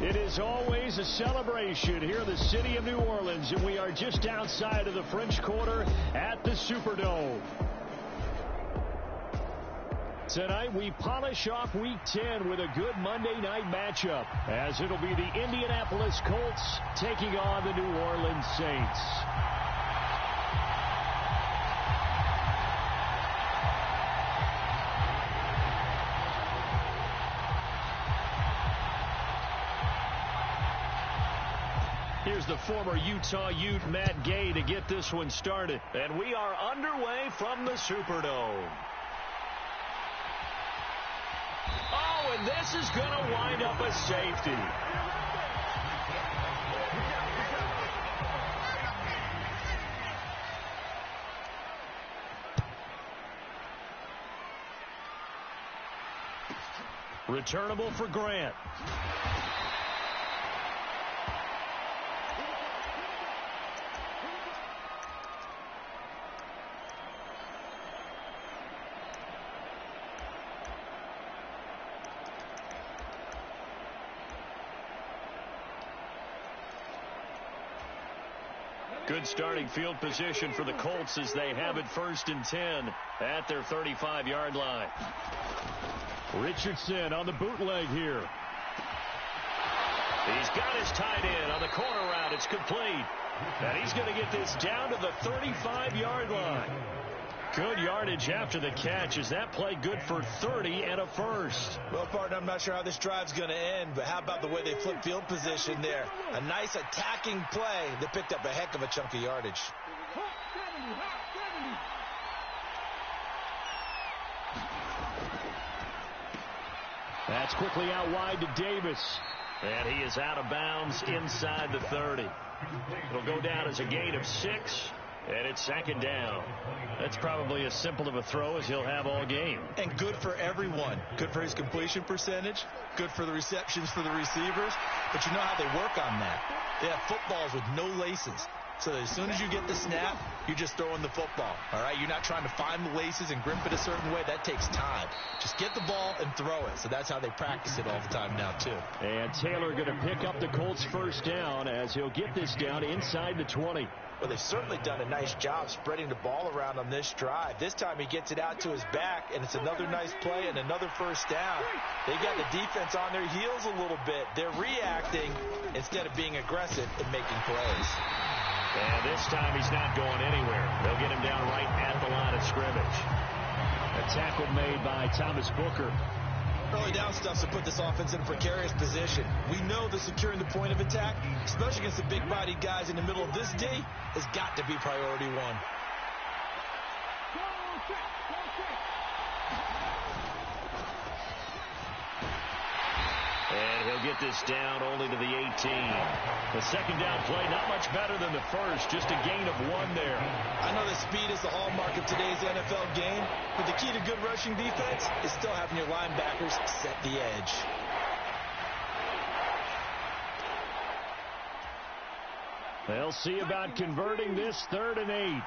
It is always a celebration here in the city of New Orleans, and we are just outside of the French Quarter at the Superdome. Tonight, we polish off Week 10 with a good Monday night matchup, as it'll be the Indianapolis Colts taking on the New Orleans Saints. Here's the former Utah Ute, Matt Gay, to get this one started. And we are underway from the Superdome. Oh, and this is going to wind up a safety. Returnable for Grant. Good starting field position for the Colts as they have it 1st and 10 at their 35-yard line. Richardson on the bootleg here. He's got his tight end on the corner route. It's complete. And he's going to get this down to the 35-yard line. Good yardage after the catch. Is that play good for 30 and a first? Well, partner, I'm not sure how this drive's going to end, but how about the way they flip field position there? A nice attacking play that picked up a heck of a chunk of yardage. That's quickly out wide to Davis. And he is out of bounds inside the 30. It'll go down as a gain of 6. And it's 2nd down. That's probably as simple of a throw as he'll have all game. And good for everyone. Good for his completion percentage. Good for the receptions for the receivers. But you know how they work on that. They have footballs with no laces. So as soon as you get the snap, you're just throwing the football. All right? You're not trying to find the laces and grip it a certain way. That takes time. Just get the ball and throw it. So that's how they practice it all the time now, too. And Taylor going to pick up the Colts' 1st down as he'll get this down inside the 20. Well, they've certainly done a nice job spreading the ball around on this drive. This time he gets it out to his back, and it's another nice play and another 1st down. They got the defense on their heels a little bit. They're reacting instead of being aggressive and making plays. And this time he's not going anywhere. They'll get him down right at the line of scrimmage. A tackle made by Thomas Booker. Early down stuff to put this offense in a precarious position. We know that securing the point of attack, especially against the big-bodied guys in the middle of this D, has got to be priority one. And he'll get this down only to the 18. The 2nd down play, not much better than the first, just a gain of 1 there. I know that speed is the hallmark of today's NFL game, but the key to good rushing defense is still having your linebackers set the edge. They'll see about converting this 3rd and 8.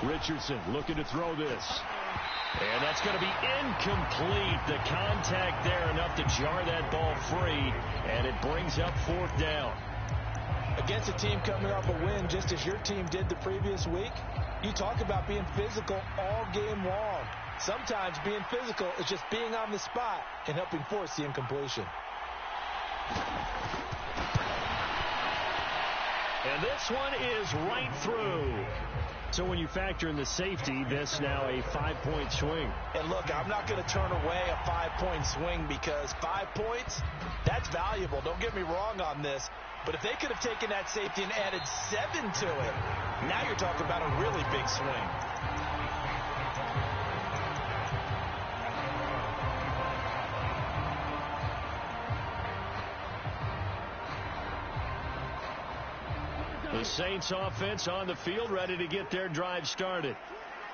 Richardson looking to throw this. And that's going to be incomplete. The contact there enough to jar that ball free. And it brings up 4th down. Against a team coming off a win just as your team did the previous week, you talk about being physical all game long. Sometimes being physical is just being on the spot and helping force the incompletion. And this one is right through. So when you factor in the safety, that's now a 5-point swing. And look, I'm not going to turn away a 5-point swing because 5 points, that's valuable. Don't get me wrong on this. But if they could have taken that safety and added 7 to it, now you're talking about a really big swing. The Saints offense on the field, ready to get their drive started.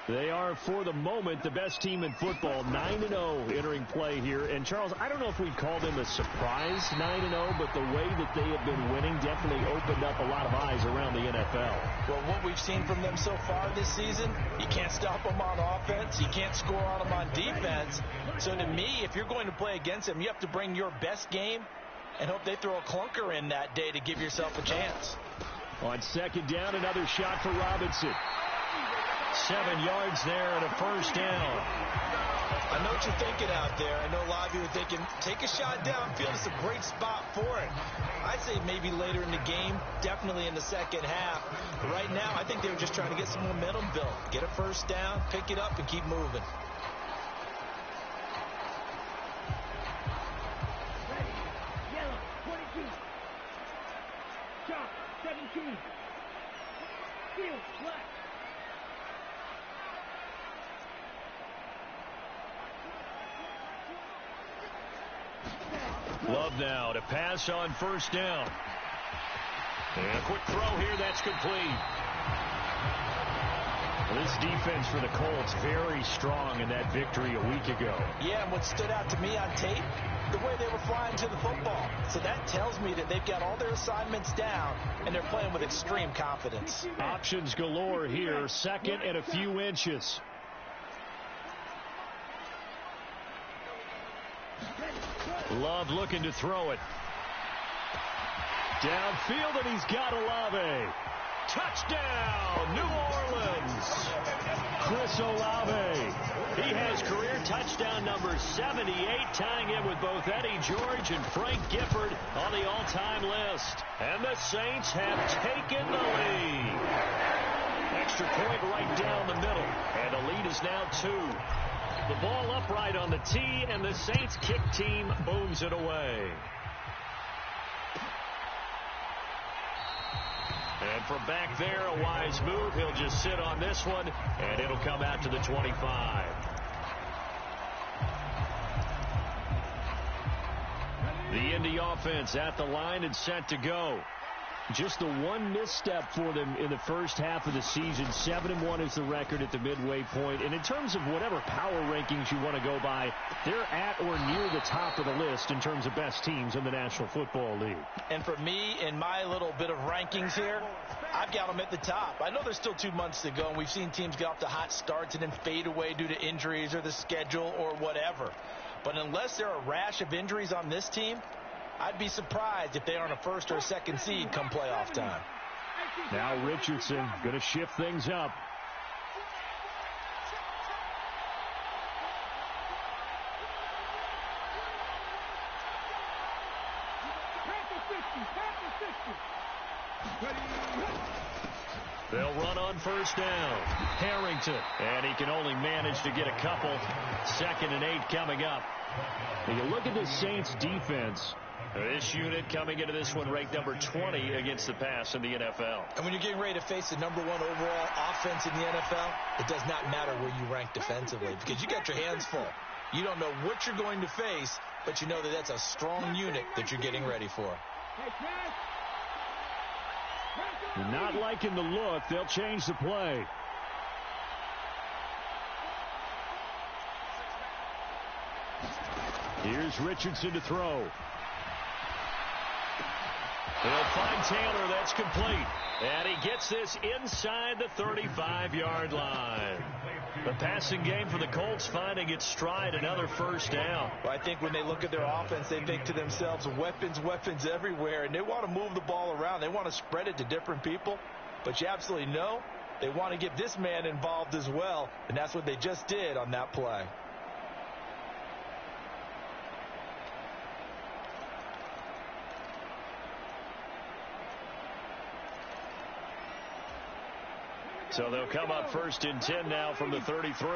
They are, for the moment, the best team in football, 9-0 entering play here. And, Charles, I don't know if we'd call them a surprise 9-0, but the way that they have been winning definitely opened up a lot of eyes around the NFL. Well, what we've seen from them so far this season, you can't stop them on offense. You can't score on them on defense. So, to me, if you're going to play against them, you have to bring your best game and hope they throw a clunker in that day to give yourself a chance. On second down, another shot for Robinson. 7 yards there and a first down. I know what you're thinking out there. I know a lot of you are thinking, take a shot downfield. It's a great spot for it. I'd say maybe later in the game, definitely in the second half. But right now, I think they were just trying to get some momentum built. Get a first down, pick it up, and keep moving. Yellow, 22. Chop, 17. Field, black. Love now to pass on first down. And a quick throw here, that's complete. This defense for the Colts, very strong in that victory a week ago. Yeah, and what stood out to me on tape, the way they were flying to the football. So that tells me that they've got all their assignments down, and they're playing with extreme confidence. Options galore here, second and a few inches. Love looking to throw it. Downfield, and he's got Olave. Touchdown, New Orleans. Chris Olave. He has career touchdown number 78, tying him with both Eddie George and Frank Gifford on the all-time list. And the Saints have taken the lead. Extra point right down the middle. And the lead is now 2. The ball upright on the tee, and the Saints kick team booms it away. And from back there, a wise move. He'll just sit on this one, and it'll come out to the 25. The Indy offense at the line and set to go. Just the one misstep for them in the first half of the season. 7-1 is the record at the midway point. And in terms of whatever power rankings you want to go by, they're at or near the top of the list in terms of best teams in the National Football League. And for me, in my little bit of rankings here, I've got them at the top. I know there's still 2 months to go, and we've seen teams get off to hot starts and then fade away due to injuries or the schedule or whatever. But unless there are a rash of injuries on this team, I'd be surprised if they aren't a first or a second seed come playoff time. Now Richardson going to shift things up. They'll run on first down. Harrington. And he can only manage to get a couple. 2nd and 8 coming up. When you look at the Saints defense, this unit coming into this one ranked number 20 against the pass in the NFL. And when you're getting ready to face the number 1 overall offense in the NFL, it does not matter where you rank defensively because you got your hands full. You don't know what you're going to face, but you know that that's a strong unit that you're getting ready for. Not liking the look. They'll change the play. Here's Richardson to throw. They'll find Taylor. That's complete. And he gets this inside the 35-yard line. The passing game for the Colts finding its stride, another first down. Well, I think when they look at their offense, they think to themselves, weapons, weapons everywhere, and they want to move the ball around. They want to spread it to different people, but you absolutely know they want to get this man involved as well, and that's what they just did on that play. So they'll come up 1st and 10 now from the 33.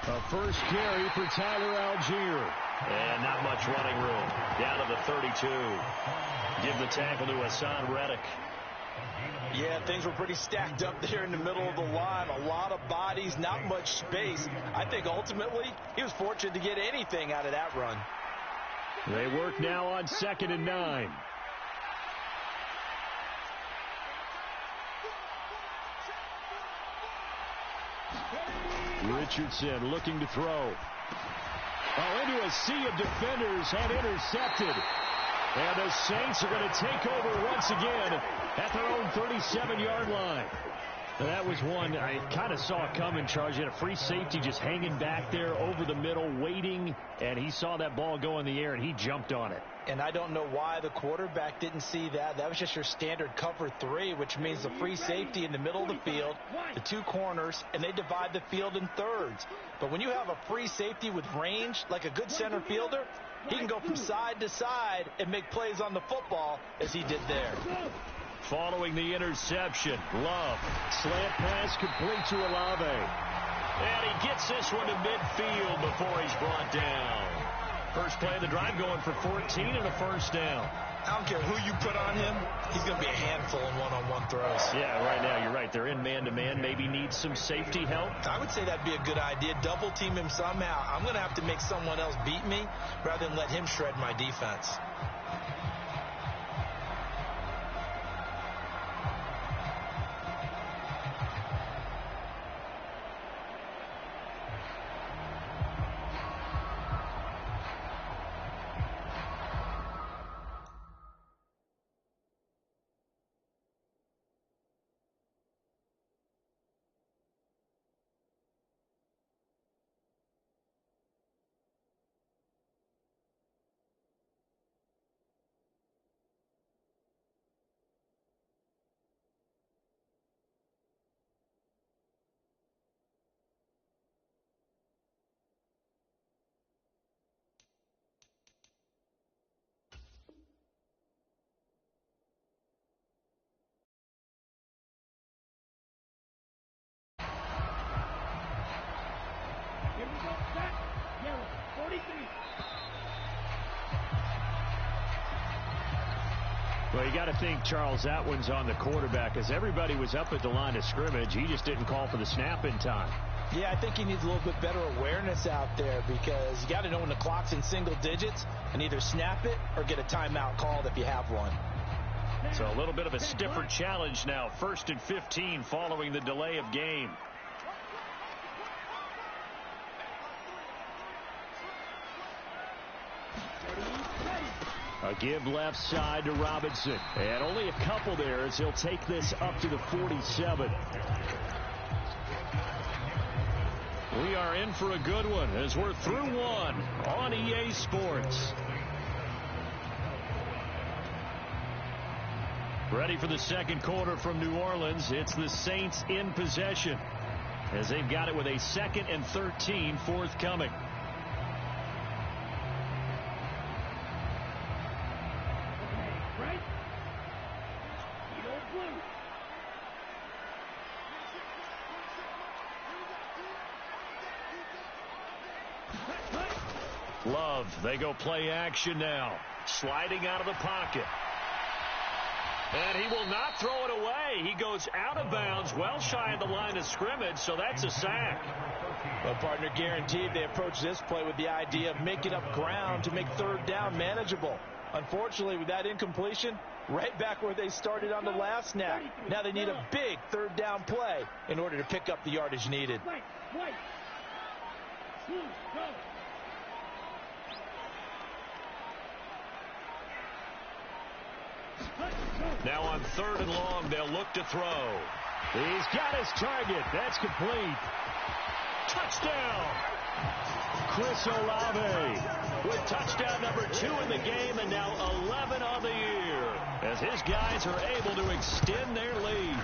A first carry for Tyler Algier. And not much running room. Down to the 32. Give the tackle to Hassan Reddick. Yeah, things were pretty stacked up there in the middle of the line. A lot of bodies, not much space. I think ultimately he was fortunate to get anything out of that run. They work now on 2nd and 9. Richardson looking to throw. Oh, into a sea of defenders and intercepted. And the Saints are going to take over once again at their own 37-yard line. That was one I kind of saw coming, Charles. You had a free safety just hanging back there over the middle, waiting, and he saw that ball go in the air, and he jumped on it. And I don't know why the quarterback didn't see that. That was just your standard cover 3, which means the free safety in the middle of the field, the 2 corners, and they divide the field in thirds. But when you have a free safety with range, like a good center fielder, he can go from side to side and make plays on the football as he did there. Following the interception, Love, slant pass complete to Olave. And he gets this one to midfield before he's brought down. First play of the drive going for 14 and a first down. I don't care who you put on him, he's going to be a handful in one-on-one throws. Yeah, right now you're right. They're in man-to-man, maybe need some safety help. I would say that'd be a good idea. Double team him somehow. I'm going to have to make someone else beat me rather than let him shred my defense. Well, you got to think, Charles, that one's on the quarterback, as everybody was up at the line of scrimmage. He just didn't call for the snap in time. Yeah, I think he needs a little bit better awareness out there, because you got to know when the clock's in single digits and either snap it or get a timeout called if you have one. So a little bit of a stiffer challenge now. 1st and 15 following the delay of game. A give left side to Robinson. And only a couple there as he'll take this up to the 47. We are in for a good one as we're through one on EA Sports. Ready for the second quarter from New Orleans. It's the Saints in possession as they've got it with a 2nd and 13 forthcoming. Love, they go play action now. Sliding out of the pocket. And he will not throw it away. He goes out of bounds, well shy of the line of scrimmage, so that's a sack. Well, partner, guaranteed they approach this play with the idea of making up ground to make 3rd down manageable. Unfortunately, with that incompletion, right back where they started on the last snap. Now they need a big 3rd down play in order to pick up the yardage needed. Now on 3rd and long, they'll look to throw. He's got his target. That's complete. Touchdown! Chris Olave with touchdown number 2 in the game and now 11 on the year as his guys are able to extend their lead.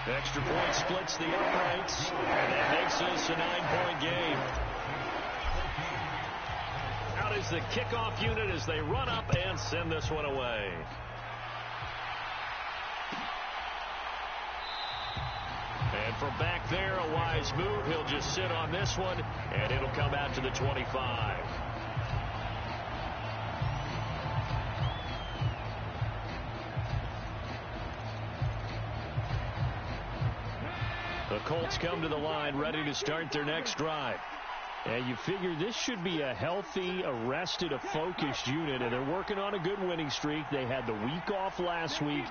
Extra point splits the uprights, and that makes this a 9-point game. Out is the kickoff unit as they run up and send this one away. And from back there, a wise move. He'll just sit on this one, and it'll come out to the 25. The Colts come to the line ready to start their next drive. And you figure this should be a healthy, arrested, a focused unit, and they're working on a good winning streak. They had the week off last week.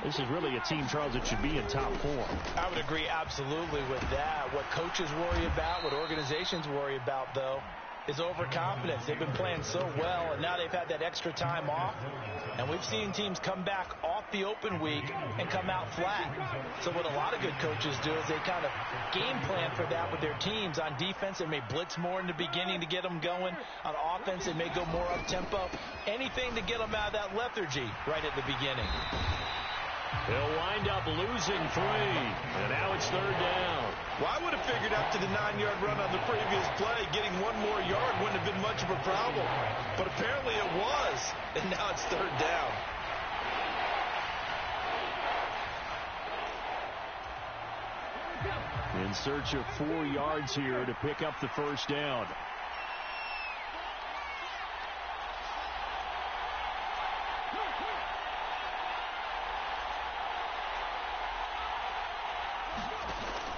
This is really a team, Charles, that should be in top form. I would agree absolutely with that. What coaches worry about, what organizations worry about, though, is overconfidence. They've been playing so well, and now they've had that extra time off. And we've seen teams come back off the open week and come out flat. So what a lot of good coaches do is they kind of game plan for that with their teams. On defense, they may blitz more in the beginning to get them going. On offense, they may go more up-tempo. Anything to get them out of that lethargy right at the beginning. They'll wind up losing 3, and now it's 3rd down. Well, I would have figured after the 9-yard run on the previous play, getting 1 more yard wouldn't have been much of a problem. But apparently it was, and now it's 3rd down. In search of 4 yards here to pick up the 1st down.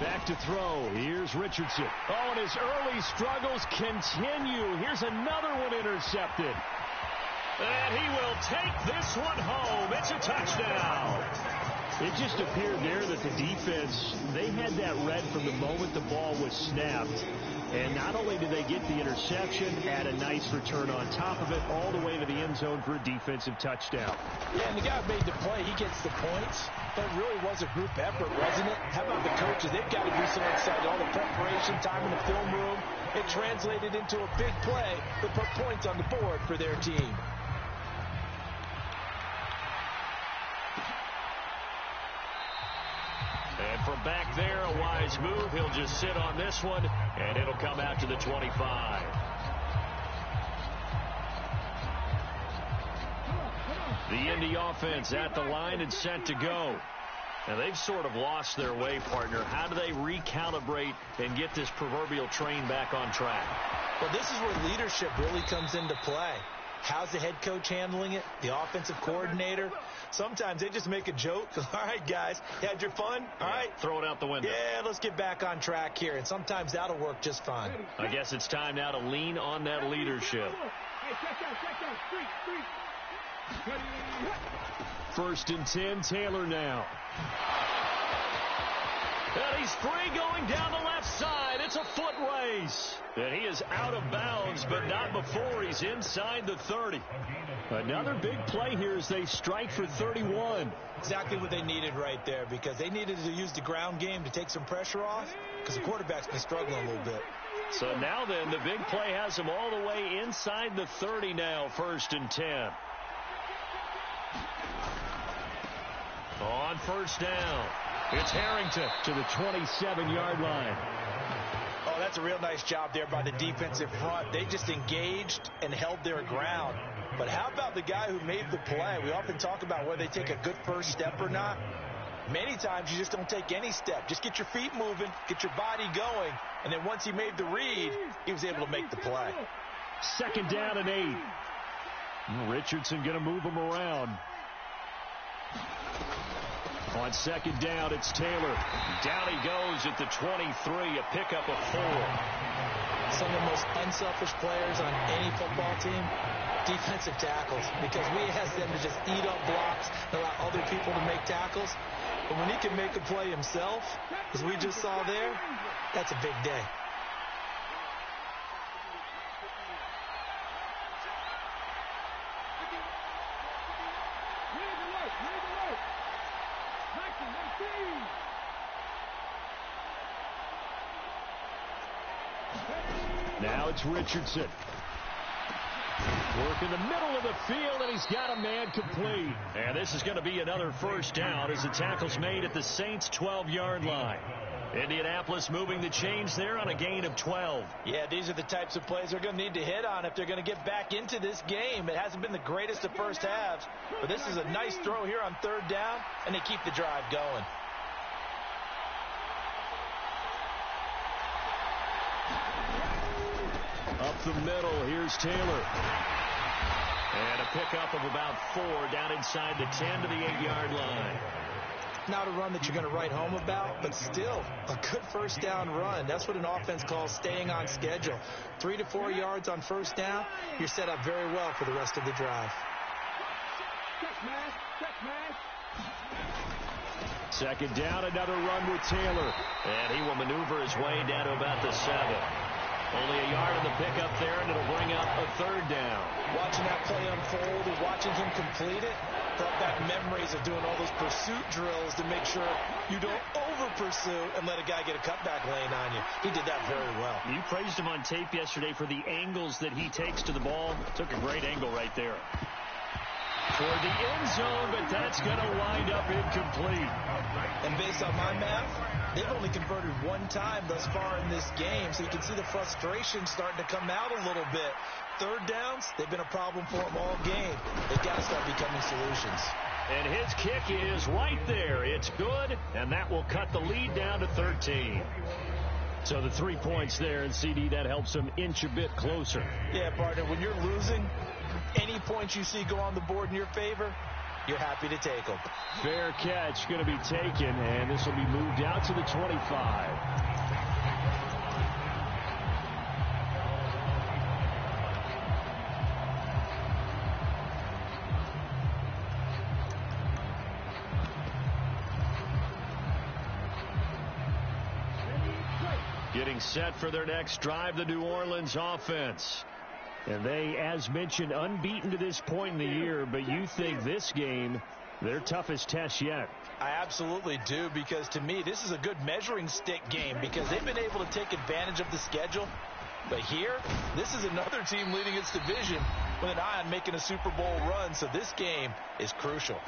Back to throw. Here's Richardson. Oh, and his early struggles continue. Here's another one intercepted. And he will take this one home. It's a touchdown. It just appeared there that the defense, they had that read from the moment the ball was snapped. And not only did they get the interception, add a nice return on top of it, all the way to the end zone for a defensive touchdown. Yeah, and the guy who made the play, he gets the points. But it really was a group effort, wasn't it? How about the coaches? They've got to be so excited. All the preparation, time in the film room, it translated into a big play that put points on the board for their team. And from back there, a wise move. He'll just sit on this one, and it'll come out to the 25. The Indy offense at the line and set to go. Now, they've sort of lost their way, partner. How do they recalibrate and get this proverbial train back on track? Well, this is where leadership really comes into play. How's the head coach handling it? The offensive coordinator? Sometimes they just make a joke. All right, guys, you had your fun? All right. Throw it out the window. Yeah, let's get back on track here. And sometimes that'll work just fine. I guess it's time now to lean on that leadership. Hey, check out. Street. 1st and 10, Taylor now. And he's free going down the left side. It's a foot race. And he is out of bounds, but not before he's inside the 30. Another big play here as they strike for 31. Exactly what they needed right there, because they needed to use the ground game to take some pressure off, because the quarterback's been struggling a little bit. So now then, the big play has him all the way inside the 30 now, 1st and 10. On 1st down, it's Harrington to the 27-yard line. Oh, that's a real nice job there by the defensive front. They just engaged and held their ground. But how about the guy who made the play? We often talk about whether they take a good first step or not. Many times you just don't take any step. Just get your feet moving, get your body going, and then once he made the read, he was able to make the play. 2nd down and 8. Richardson going to move him around. On 2nd down, it's Taylor. Down he goes at the 23, a pickup of 4. Some of the most unselfish players on any football team, defensive tackles, because we ask them to just eat up blocks and allow other people to make tackles. But when he can make a play himself, as we just saw there, that's a big day. Now it's Richardson. Work in the middle of the field, and he's got a man complete. And this is going to be another 1st down as the tackle's made at the Saints' 12-yard line. Indianapolis moving the chains there on a gain of 12. Yeah, these are the types of plays they're going to need to hit on if they're going to get back into this game. It hasn't been the greatest of first halves, but this is a nice throw here on 3rd down, and they keep the drive going. Up the middle, here's Taylor. And a pickup of about 4 down inside the 10 to the 8-yard line. Not a run that you're going to write home about, but still a good first down run. That's what an offense calls staying on schedule. 3 to 4 yards on first down, you're set up very well for the rest of the drive. Second down, another run with Taylor. And he will maneuver his way down to about the 7. Only a yard of the pickup there, and it'll bring up a third down. Watching that play unfold and watching him complete it brought back memories of doing all those pursuit drills to make sure you don't over-pursue and let a guy get a cutback lane on you. He did that very well. You praised him on tape yesterday for the angles that he takes to the ball. Took a great angle right there. Toward the end zone, but that's going to wind up incomplete. And based on my math, they've only converted one time thus far in this game, so you can see the frustration starting to come out a little bit. Third downs, they've been a problem for them all game. They've got to start becoming solutions. And his kick is right there. It's good, and that will cut the lead down to 13. So the 3 points there, and CD, that helps them inch a bit closer. Yeah, partner, when you're losing, any points you see go on the board in your favor, you're happy to take them. Fair catch going to be taken, and this will be moved out to the 25. Getting set for their next drive, the New Orleans offense. And they, as mentioned, unbeaten to this point in the year, but you think this game, their toughest test yet. I absolutely do, because to me, this is a good measuring stick game because they've been able to take advantage of the schedule. But here, this is another team leading its division with an eye on making a Super Bowl run, so this game is crucial.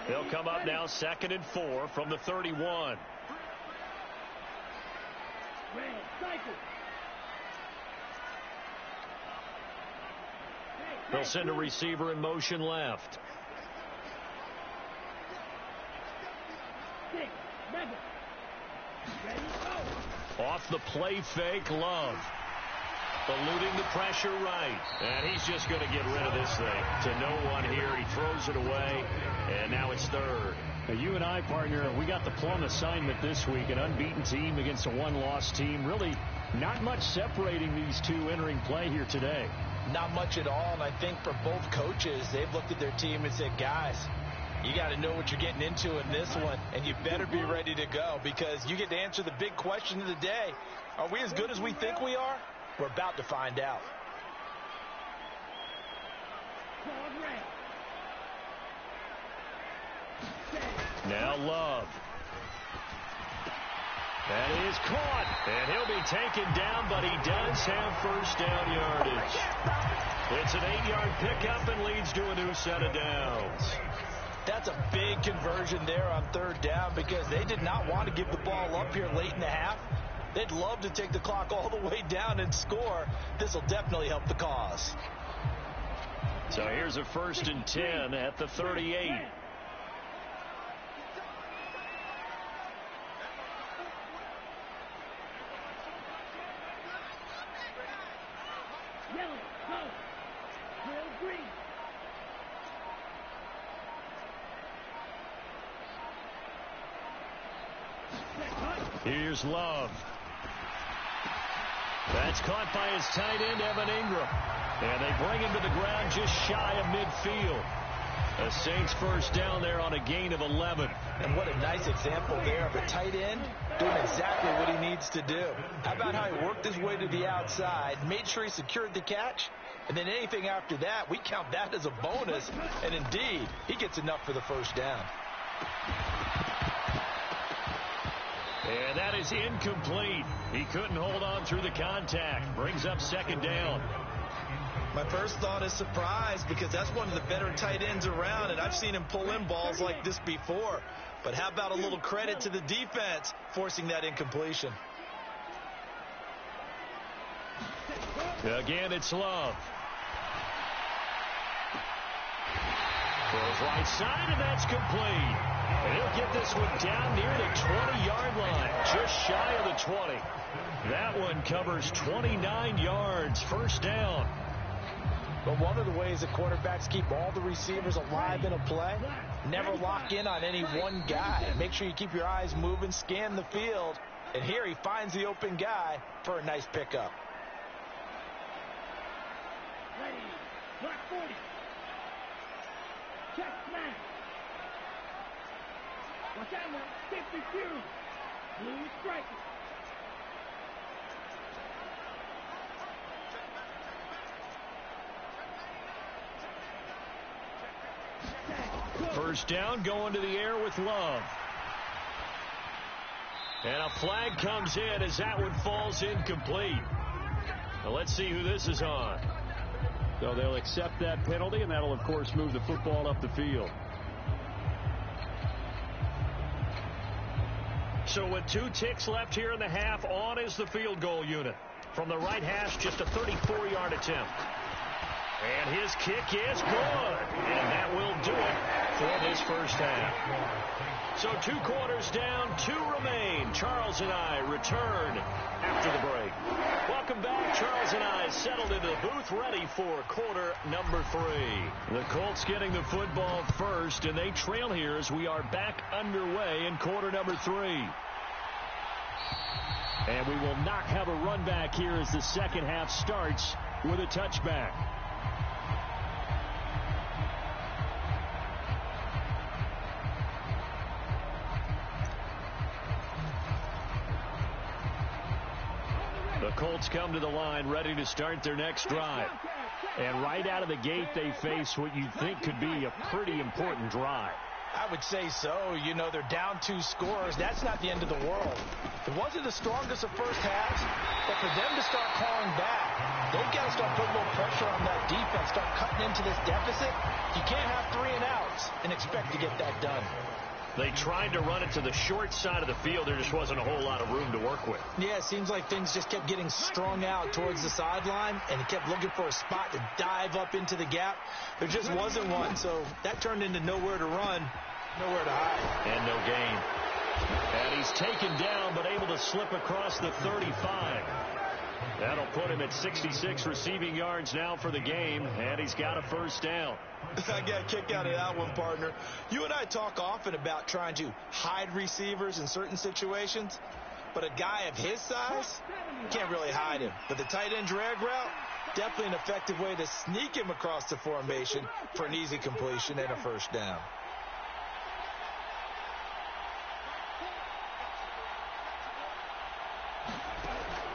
They'll come up now 2nd and 4 from the 31. They'll send a receiver in motion left. Off the play fake, Love. Eluding the pressure right. And he's just going to get rid of this thing to no one here. He throws it away, and now it's 3rd. Now, you and I, partner, we got the plum assignment this week. An unbeaten team against a one-loss team. Really not much separating these two entering play here today. Not much at all, and I think for both coaches, they've looked at their team and said, guys, you got to know what you're getting into in this one, and you better be ready to go because you get to answer the big question of the day. Are we as good as we think we are? We're about to find out. Now Love. That is caught, and he'll be taken down, but he does have first down yardage. It's an 8-yard pickup and leads to a new set of downs. That's a big conversion there on 3rd down because they did not want to give the ball up here late in the half. They'd love to take the clock all the way down and score. This will definitely help the cause. So here's a 1st and 10 at the 38. Here's Love. That's caught by his tight end, Evan Ingram. And they bring him to the ground just shy of midfield. A Saints first down there on a gain of 11. And what a nice example there of a tight end doing exactly what he needs to do. How about how he worked his way to the outside, made sure he secured the catch, and then anything after that, we count that as a bonus. And indeed, he gets enough for the first down. And that is incomplete. He couldn't hold on through the contact. Brings up 2nd down. My first thought is surprise because that's one of the better tight ends around, and I've seen him pull in balls like this before. But how about a little credit to the defense forcing that incompletion? Again, it's Love. Throws right side, and that's complete. And he'll get this one down near the 20-yard line, just shy of the 20. That one covers 29 yards, first down. But one of the ways that quarterbacks keep all the receivers alive in a play, never lock in on any one guy. Make sure you keep your eyes moving, scan the field, and here he finds the open guy for a nice pickup. Ready. Block 40. Check smash. Watch out now. 52. Blue striker. First down, going to the air with Love. And a flag comes in as that one falls incomplete. Now let's see who this is on. So they'll accept that penalty, and that'll, of course, move the football up the field. So with 2 ticks left here in the half, on is the field goal unit. From the right hash, just a 34-yard attempt. And his kick is good. And that will do it for this first half. So 2 quarters down, 2 remain. Charles and I return after the break. Welcome back. Charles and I settled into the booth, ready for quarter number 3. The Colts getting the football first, and they trail here as we are back underway in quarter number 3. And we will not have a run back here as the second half starts with a touchback. The Colts come to the line ready to start their next drive. And right out of the gate, they face what you think could be a pretty important drive. I would say so. You know, they're down 2 scores. That's not the end of the world. It wasn't the strongest of first halves, but for them to start calling back, they've got to start putting a little pressure on that defense, start cutting into this deficit. You can't have 3 and outs and expect to get that done. They tried to run it to the short side of the field. There just wasn't a whole lot of room to work with. Yeah, it seems like things just kept getting strung out towards the sideline, and he kept looking for a spot to dive up into the gap. There just wasn't one, so that turned into nowhere to run, nowhere to hide. And no gain. And he's taken down, but able to slip across the 35. That'll put him at 66 receiving yards now for the game, and he's got a first down. I got a kick out of that one, partner. You and I talk often about trying to hide receivers in certain situations, but a guy of his size can't really hide him. But the tight end drag route, definitely an effective way to sneak him across the formation for an easy completion and a first down.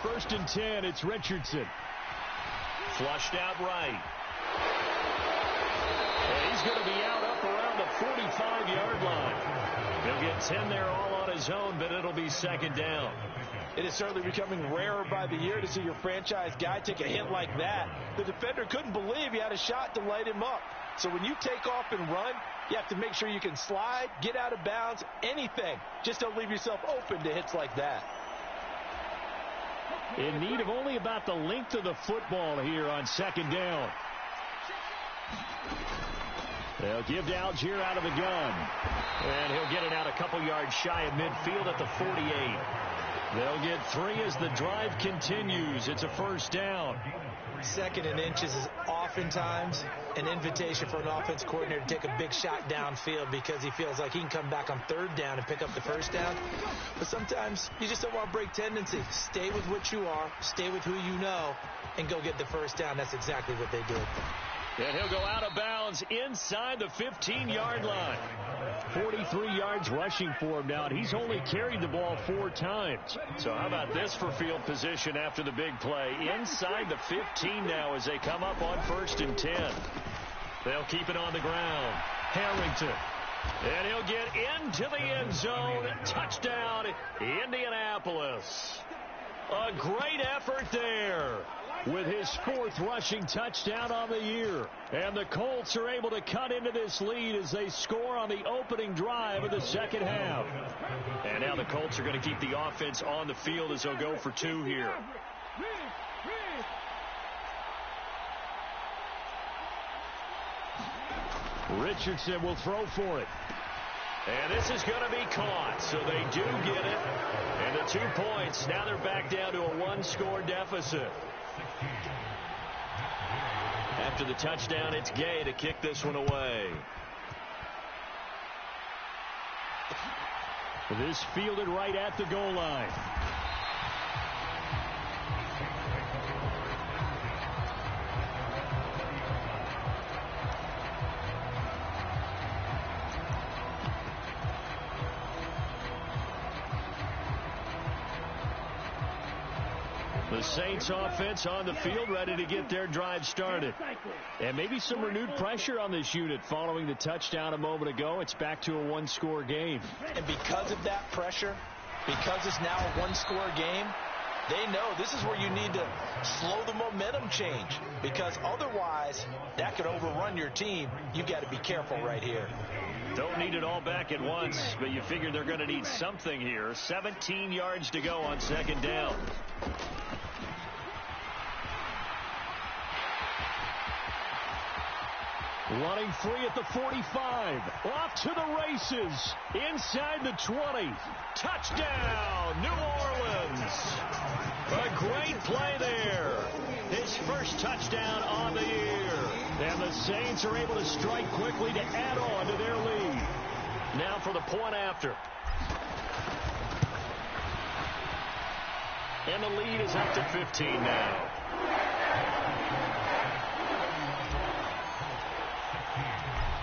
First and 10, it's Richardson. Flushed out right. And he's going to be out up around the 45-yard line. He'll get 10 there all on his own, but it'll be second down. It is certainly becoming rarer by the year to see your franchise guy take a hit like that. The defender couldn't believe he had a shot to light him up. So when you take off and run, you have to make sure you can slide, get out of bounds, anything. Just don't leave yourself open to hits like that. In need of only about the length of the football here on second down. They'll give to Algier out of the gun. And he'll get it out a couple yards shy of midfield at the 48. They'll get 3 as the drive continues. It's a first down. Second and inches is oftentimes an invitation for an offense coordinator to take a big shot downfield because he feels like he can come back on third down and pick up the first down. But sometimes you just don't want to break tendency. Stay with what you are, stay with who you know, and go get the first down. That's exactly what they did. And he'll go out of bounds inside the 15-yard line. 43 yards rushing for him now, and he's only carried the ball 4 times. So how about this for field position after the big play? Inside the 15 now as they come up on first and 10. They'll keep it on the ground. Harrington. And he'll get into the end zone. Touchdown, Indianapolis. A great effort there with his 4th rushing touchdown on the year. And the Colts are able to cut into this lead as they score on the opening drive of the second half. And now the Colts are going to keep the offense on the field as they'll go for 2 here. Richardson will throw for it. And this is going to be caught, so they do get it. And the 2 points, now they're back down to a 1-score deficit. After the touchdown, it's Gay to kick this one away. This fielded right at the goal line. The Saints offense on the field, ready to get their drive started. And maybe some renewed pressure on this unit following the touchdown a moment ago. It's back to a one-score game. And because of that pressure, because it's now a one-score game, they know this is where you need to slow the momentum change, because otherwise that could overrun your team. You've got to be careful right here. Don't need it all back at once, but you figure they're going to need something here. 17 yards to go on second down. Running free at the 45. Off to the races. Inside the 20. Touchdown, New Orleans. A great play there. His first touchdown on the year. And the Saints are able to strike quickly to add on to their lead. Now for the point after. And the lead is up to 15 now.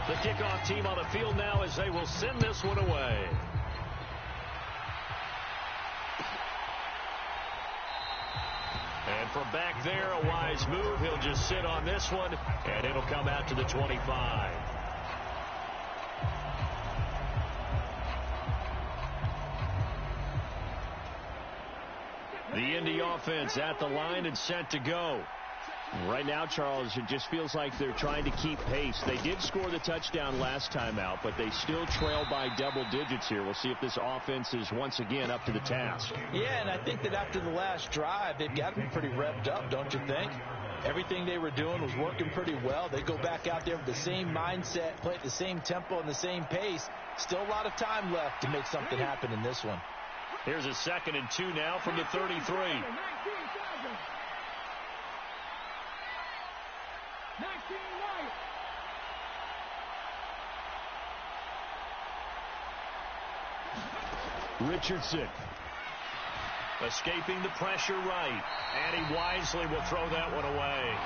The kickoff team on the field now as they will send this one away. And from back there, a wise move. He'll just sit on this one, and it'll come out to the 25. The Indy offense at the line and set to go. Right now, Charles, it just feels like they're trying to keep pace. They did score the touchdown last time out, but they still trail by double digits here. We'll see if this offense is once again up to the task. Yeah, and I think that after the last drive, they've got to be pretty revved up, don't you think? Everything they were doing was working pretty well. They go back out there with the same mindset, play at the same tempo and the same pace. Still a lot of time left to make something happen in this one. Here's a 2nd and 2 now from the 33. Richardson. Escaping the pressure right. And he wisely will throw that one away.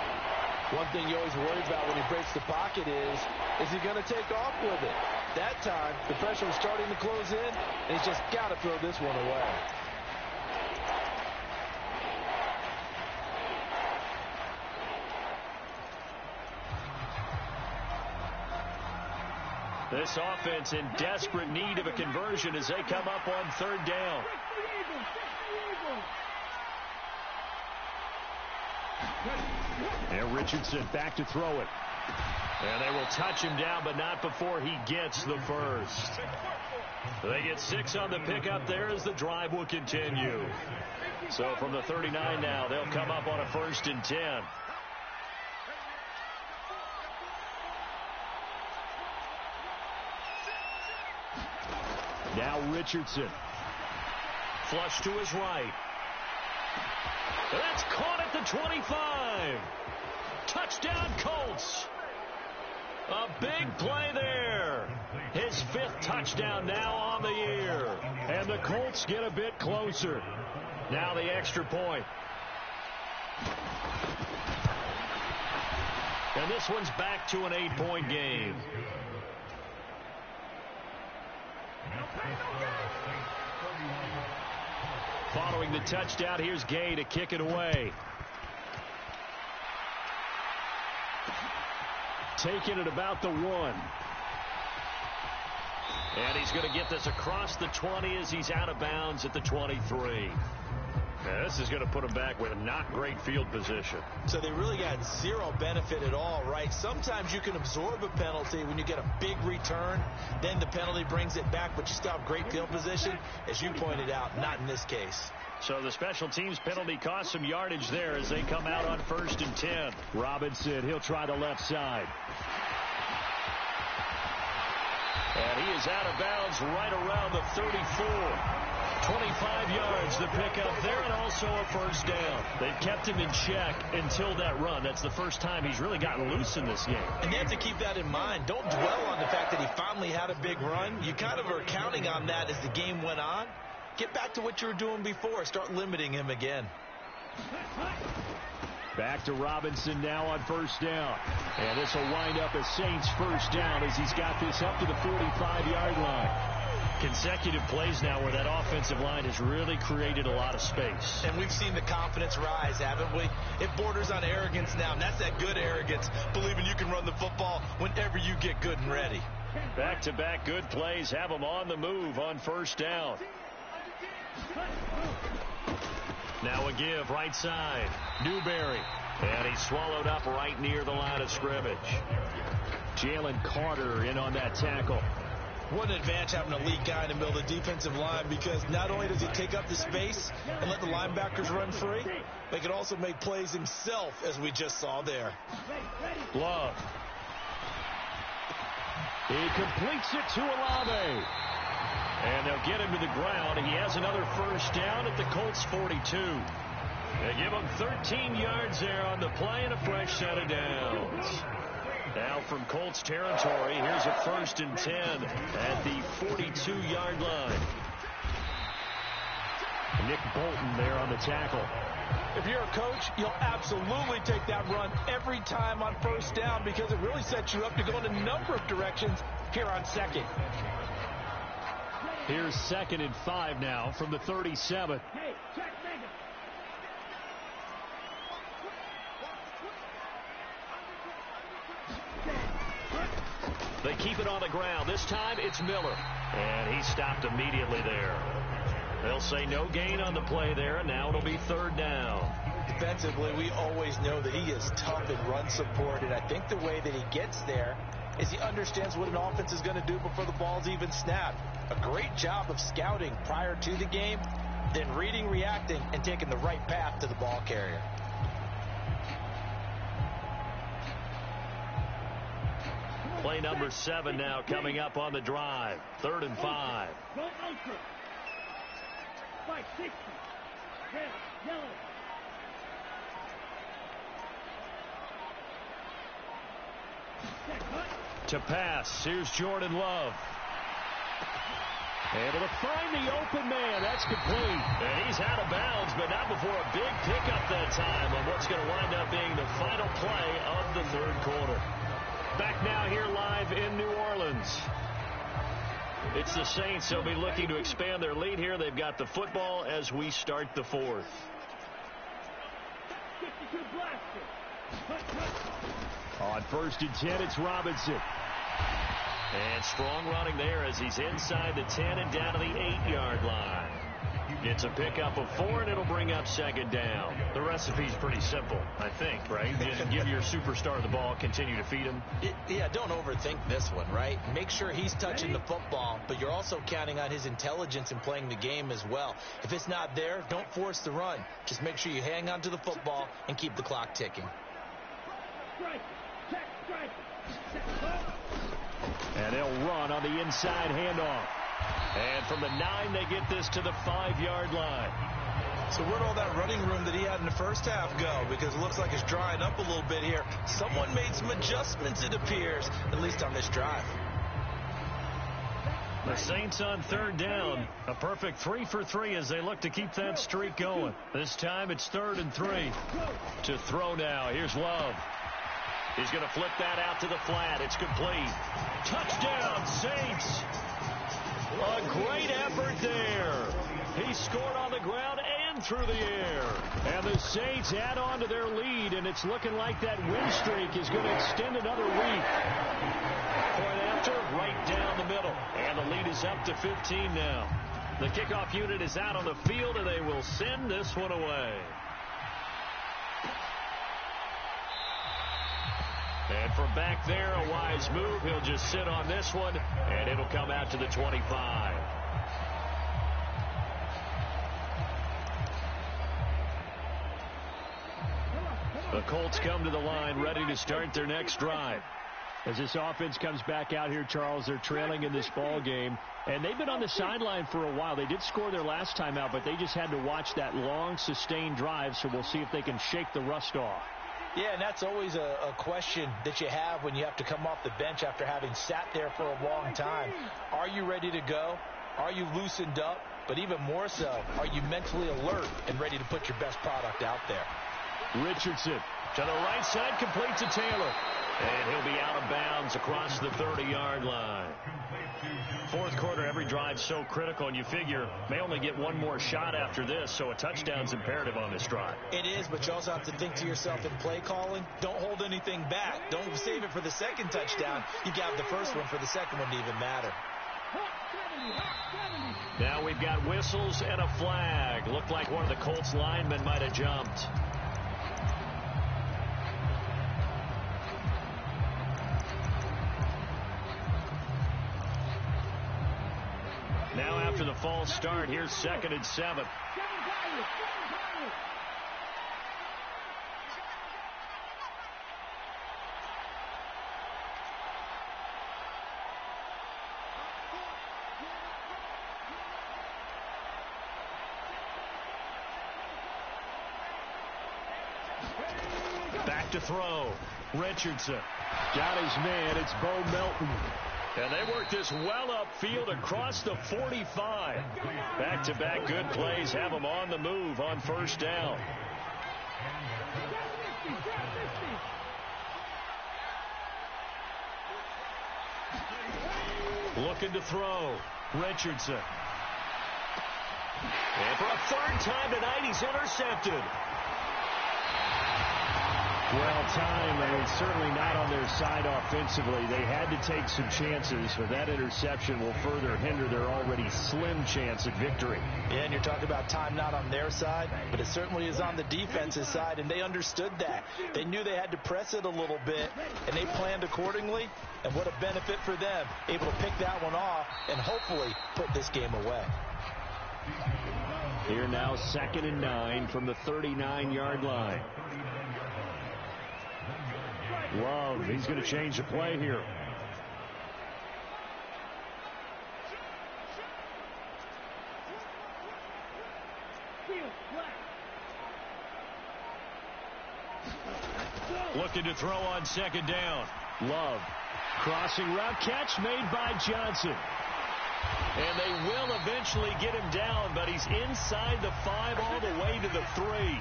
One thing you always worry about when he breaks the pocket is he going to take off with it? That time, the pressure was starting to close in, and he's just got to throw this one away. This offense in desperate need of a conversion as they come up on 3rd down. And Richardson back to throw it. And they will touch him down, but not before he gets the first. They get 6 on the pickup there as the drive will continue. So from the 39 now, they'll come up on a 1st and 10. Now Richardson. Flush to his right. That's caught at the 25. Touchdown, Colts. A big play there. His 5th touchdown now on the year. And the Colts get a bit closer. Now the extra point. And this one's back to an 8-point game. Following the touchdown, here's Gay to kick it away. Taking it about the 1. And he's going to get this across the 20 as he's out of bounds at the 23. Now, this is going to put him back with a not great field position. So they really got zero benefit at all, right? Sometimes you can absorb a penalty when you get a big return. Then the penalty brings it back, but you still have great field position. As you pointed out, not in this case. So the special teams penalty cost some yardage there as they come out on 1st and 10. Robinson, he'll try the left side. And he is out of bounds right around the 34. 25 yards, the pickup there, and also a first down. They've kept him in check until that run. That's the first time he's really gotten loose in this game. And you have to keep that in mind. Don't dwell on the fact that he finally had a big run. You kind of are counting on that as the game went on. Get back to what you were doing before. Start limiting him again. Back to Robinson now on first down. And this will wind up a Saints first down as he's got this up to the 45-yard line. Consecutive plays now where that offensive line has really created a lot of space. And we've seen the confidence rise, haven't we? It borders on arrogance now, and that's that good arrogance, believing you can run the football whenever you get good and ready. Back-to-back good plays have them on the move on first down. Now a give right side. Newberry. And he's swallowed up right near the line of scrimmage. Jalen Carter in on that tackle. What an advantage having an elite guy in the middle of the defensive line, because not only does he take up the space and let the linebackers run free, but he can also make plays himself, as we just saw there. Love. He completes it to Olave. And they'll get him to the ground. He has another first down at the Colts 42. They give him 13 yards there on the play and a fresh set of downs. Now from Colts territory, here's a 1st and 10 at the 42-yard line. Nick Bolton there on the tackle. If you're a coach, you'll absolutely take that run every time on first down, because it really sets you up to go in a number of directions here on second. Here's 2nd and 5 now from the 37. They keep it on the ground. This time it's Miller. And he stopped immediately there. They'll say no gain on the play there, and now it'll be 3rd down. Defensively, we always know that he is tough in run support, and I think the way that he gets there is he understands what an offense is going to do before the ball's even snapped. A great job of scouting prior to the game, then reading, reacting, and taking the right path to the ball carrier. Play number 7 now coming up on the drive. 3rd and 5. To pass, here's Jordan Love. Able to find the open man. That's complete. And he's out of bounds, but not before a big pickup that time on what's going to wind up being the final play of the 3rd quarter. Back now here live in New Orleans. It's the Saints. They'll be looking to expand their lead here. They've got the football as we start the 4th. On 1st and 10, it's Robinson. And strong running there as he's inside the 10 and down to the 8-yard line. It's a pickup of 4, and it'll bring up 2nd down. The recipe's pretty simple, I think, right? Just give your superstar the ball, continue to feed him. Yeah, don't overthink this one, right? Make sure he's touching the football, but you're also counting on his intelligence in playing the game as well. If it's not there, don't force the run. Just make sure you hang on to the football and keep the clock ticking. And they'll run on the inside handoff. And from the 9, they get this to the 5-yard line. So where'd all that running room that he had in the first half go? Because it looks like it's drying up a little bit here. Someone made some adjustments, it appears, at least on this drive. The Saints on 3rd down. A perfect 3 for 3 as they look to keep that streak going. This time it's 3rd and 3. To throw now. Here's Love. He's going to flip that out to the flat. It's complete. Touchdown, Saints. A great effort there. He scored on the ground and through the air. And the Saints add on to their lead, and it's looking like that win streak is going to extend another week. Point after, right down the middle. And the lead is up to 15 now. The kickoff unit is out on the field, and they will send this one away. And from back there, a wise move. He'll just sit on this one, and it'll come out to the 25. The Colts come to the line ready to start their next drive. As this offense comes back out here, Charles, they're trailing in this ball game, and they've been on the sideline for a while. They did score their last time out, but they just had to watch that long, sustained drive, so we'll see if they can shake the rust off. Yeah, and that's always a question that you have when you have to come off the bench after having sat there for a long time. Are you ready to go? Are you loosened up? But even more so, are you mentally alert and ready to put your best product out there? Richardson to the right side, complete to Taylor. And he'll be out of bounds across the 30-yard line. Fourth quarter, every drive so critical, and you figure may only get one more shot after this, so a touchdown's imperative on this drive. It is, but you also have to think to yourself in play calling, don't hold anything back. Don't save it for the second touchdown. You got the first one for the second one to even matter. Now we've got whistles and a flag. Looked like one of the Colts linemen might have jumped. Now after the false start, here's 2nd and 7. Back to throw. Richardson. Got his man. It's Bo Melton. And they work this well upfield across the 45. Back-to-back good plays have them on the move on first down. Looking to throw. Richardson. And for a third time tonight, he's intercepted. Well timed, and it's certainly not on their side offensively. They had to take some chances, but that interception will further hinder their already slim chance at victory. Yeah, and you're talking about time not on their side, but it certainly is on the defense's side, and they understood that. They knew they had to press it a little bit, and they planned accordingly, and what a benefit for them, able to pick that one off and hopefully put this game away. Here now 2nd and 9 from the 39-yard line. Love, he's going to change the play here. Looking to throw on 2nd down. Love. Crossing route, catch made by Johnson. And they will eventually get him down, but he's inside the 5 all the way to the 3.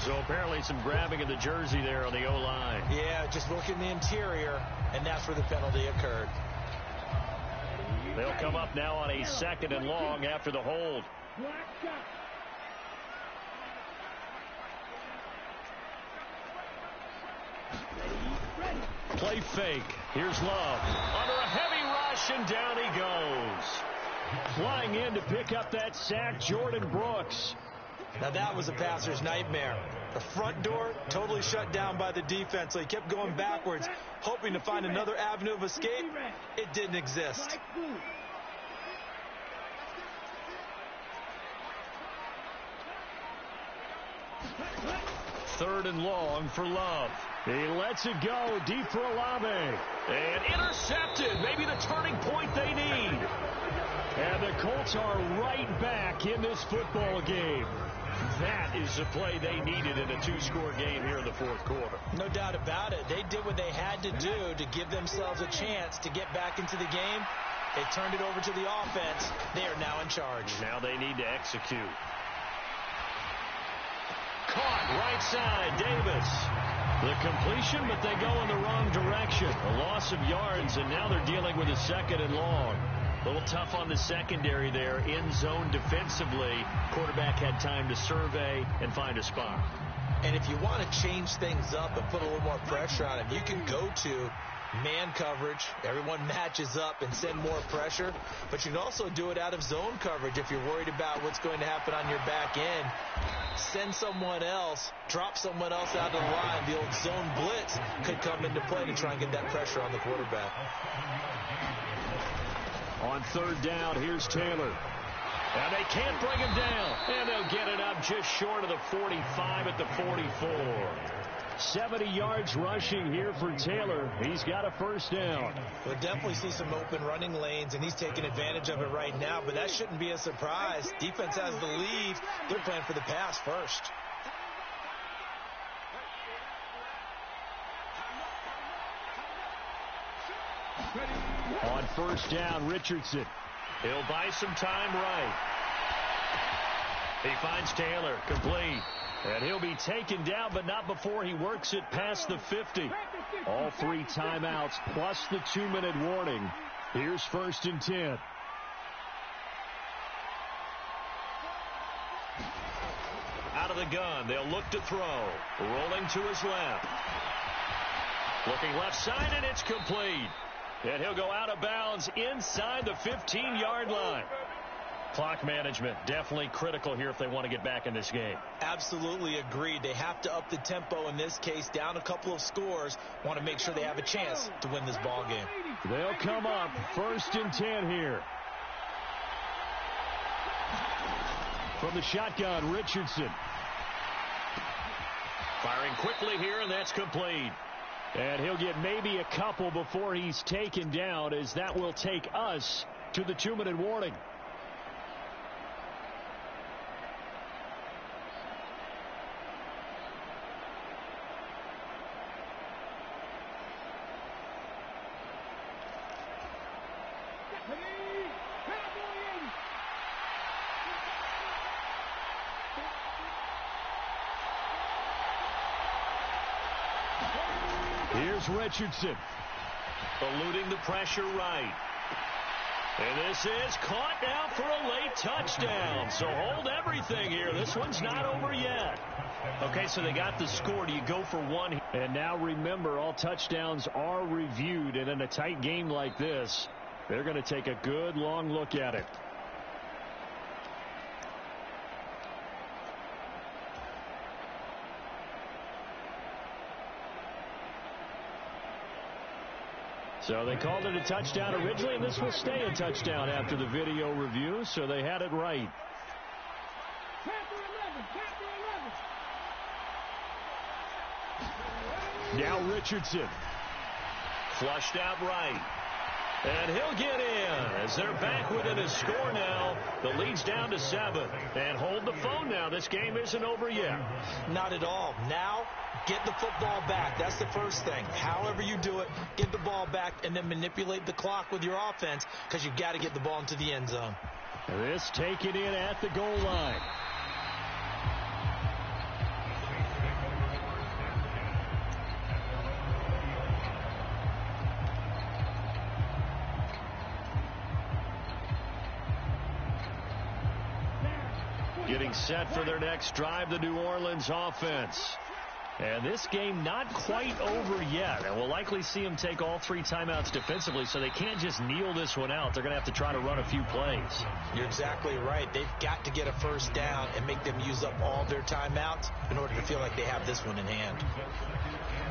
So apparently some grabbing of the jersey there on the O-line. Yeah, just look in the interior, and that's where the penalty occurred. They'll come up now on a 2nd and long after the hold. Play fake. Here's Love. Under a heavy rush, and down he goes. Flying in to pick up that sack, Jordan Brooks. Now that was a passer's nightmare. The front door totally shut down by the defense, so he kept going backwards, hoping to find another avenue of escape. It didn't exist. 3rd and long for Love. He lets it go deep for Olave. And intercepted. Maybe the turning point they need. And the Colts are right back in this football game. That is the play they needed in a 2-score game here in the 4th quarter. No doubt about it. They did what they had to do to give themselves a chance to get back into the game. They turned it over to the offense. They are now in charge. Now they need to execute. Caught right side, Davis. The completion, but they go in the wrong direction. A loss of yards, and now they're dealing with a 2nd and long. A little tough on the secondary there, in zone defensively. Quarterback had time to survey and find a spot. And if you want to change things up and put a little more pressure on him, you can go to man coverage. Everyone matches up and send more pressure. But you can also do it out of zone coverage if you're worried about what's going to happen on your back end. Send someone else, drop someone else out of the line. The old zone blitz could come into play to try and get that pressure on the quarterback. On 3rd down, here's Taylor. And they can't bring him down. And they'll get it up just short of the 45 at the 44. 70 yards rushing here for Taylor. He's got a first down. We'll definitely see some open running lanes, and he's taking advantage of it right now, but that shouldn't be a surprise. Defense has the lead. They're playing for the pass first. On first down, Richardson. He'll buy some time right. He finds Taylor, complete. And he'll be taken down, but not before he works it past the 50. All 3 timeouts plus the 2-minute warning. Here's 1st and 10. Out of the gun, they'll look to throw. Rolling to his left. Looking left side, and it's complete. And he'll go out of bounds inside the 15-yard line. Clock management definitely critical here if they want to get back in this game. Absolutely agreed. They have to up the tempo in this case, down a couple of scores. Want to make sure they have a chance to win this ball game. They'll come up 1st and 10 here. From the shotgun, Richardson. Firing quickly here, and that's complete. And he'll get maybe a couple before he's taken down, as that will take us to the 2-minute warning. Here's Richardson. Eluding the pressure right. And this is caught now for a late touchdown. So hold everything here. This one's not over yet. Okay, so they got the score. Do you go for one? And now remember, all touchdowns are reviewed. And in a tight game like this, they're going to take a good long look at it. So they called it a touchdown originally, and this will stay a touchdown after the video review, so they had it right. Now Richardson. Flushed out right. And he'll get in as they're back within a score now. The lead's down to 7. And hold the phone now. This game isn't over yet. Not at all. Now, get the football back. That's the first thing. However you do it, get the ball back and then manipulate the clock with your offense, because you've got to get the ball into the end zone. This taken in at the goal line. Getting set for their next drive, the New Orleans offense. And this game not quite over yet. And we'll likely see them take all 3 timeouts defensively, so they can't just kneel this one out. They're going to have to try to run a few plays. You're exactly right. They've got to get a first down and make them use up all their timeouts in order to feel like they have this one in hand.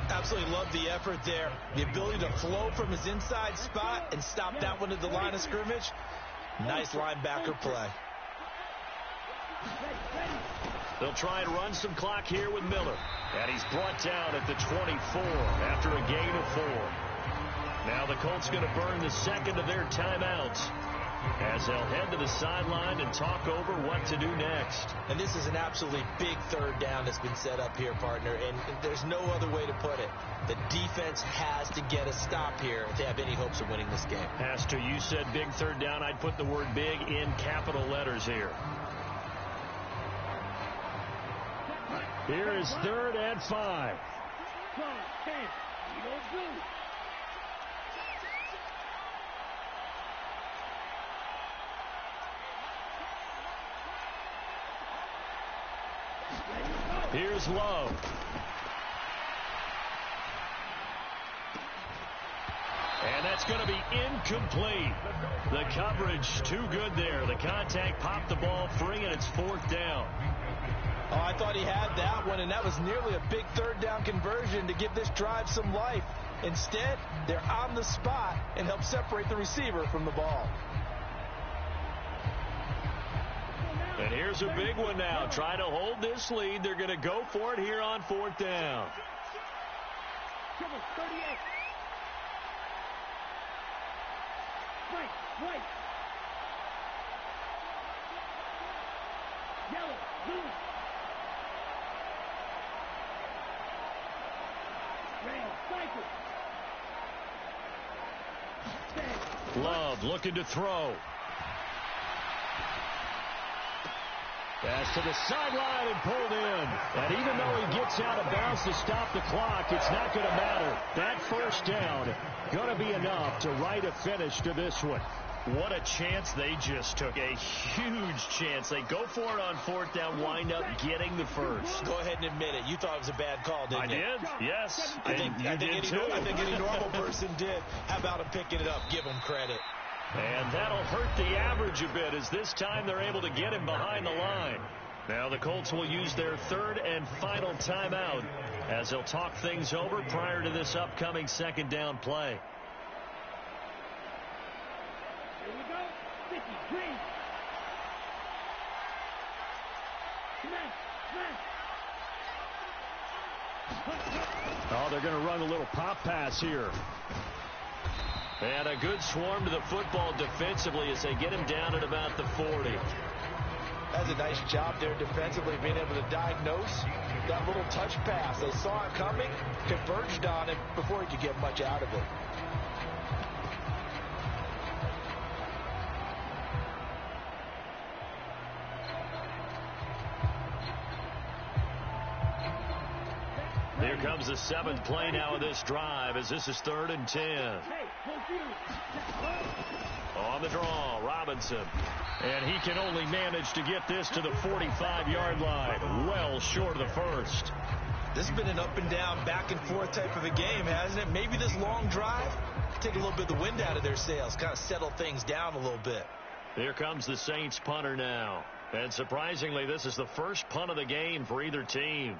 Absolutely love the effort there. The ability to flow from his inside spot and stop that one at the line of scrimmage. Nice linebacker play. They'll try and run some clock here with Miller. And he's brought down at the 24 after a gain of 4. Now the Colts going to burn the second of their timeouts as they'll head to the sideline and talk over what to do next. And this is an absolutely big third down that's been set up here, partner, and there's no other way to put it. The defense has to get a stop here if they have any hopes of winning this game. Has to. You said big third down. I'd put the word big in capital letters here. Here is 3rd and 5. Here's Love. And that's going to be incomplete. The coverage too good there. The contact popped the ball free, and it's 4th down. Oh, I thought he had that one, and that was nearly a big third down conversion to give this drive some life. Instead, they're on the spot and help separate the receiver from the ball. And here's a big one now. Try to hold this lead. They're going to go for it here on 4th down. Triple 38. Right. Yellow, blue. Red, cycle. Love looking to throw. Pass to the sideline and pulled in. And even though he gets out of bounds to stop the clock, it's not going to matter. That first down going to be enough to write a finish to this one. What a chance they just took. A huge chance. They go for it on fourth down, wind up getting the first. Go ahead and admit it. You thought it was a bad call, didn't you? I did, yes. I think any normal person did. How about him picking it up? Give him credit. And that'll hurt the average a bit as this time they're able to get him behind the line. Now the Colts will use their third and final timeout as they'll talk things over prior to this upcoming second down play. Here we go. 50, green. Smash. Oh, they're going to run a little pop pass here. And a good swarm to the football defensively as they get him down at about the 40. That's a nice job there defensively, being able to diagnose that little touch pass. They saw it coming, converged on it before he could get much out of it. Here comes the seventh play now of this drive as this is 3rd and 10. On the draw, Robinson. And he can only manage to get this to the 45-yard line. Well short of the first. This has been an up and down, back and forth type of a game, hasn't it? Maybe this long drive, take a little bit of the wind out of their sails, kind of settle things down a little bit. Here comes the Saints punter now. And surprisingly, this is the first punt of the game for either team.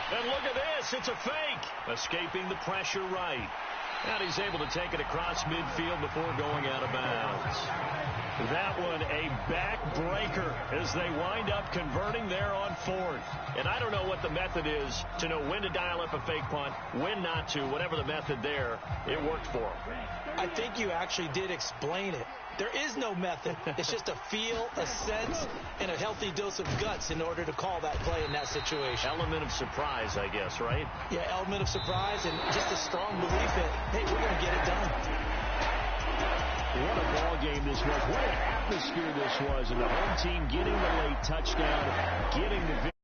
And look at this. It's a fake. Escaping the pressure right. And he's able to take it across midfield before going out of bounds. That one a backbreaker as they wind up converting there on 4th. And I don't know what the method is to know when to dial up a fake punt, when not to, whatever the method there, it worked for him. I think you actually did explain it. There is no method. It's just a feel, a sense, and a healthy dose of guts in order to call that play in that situation. Element of surprise, I guess, right? Yeah, element of surprise and just a strong belief that, hey, we're going to get it done. What a ball game this was. What an atmosphere this was. And the home team getting the late touchdown, getting the victory.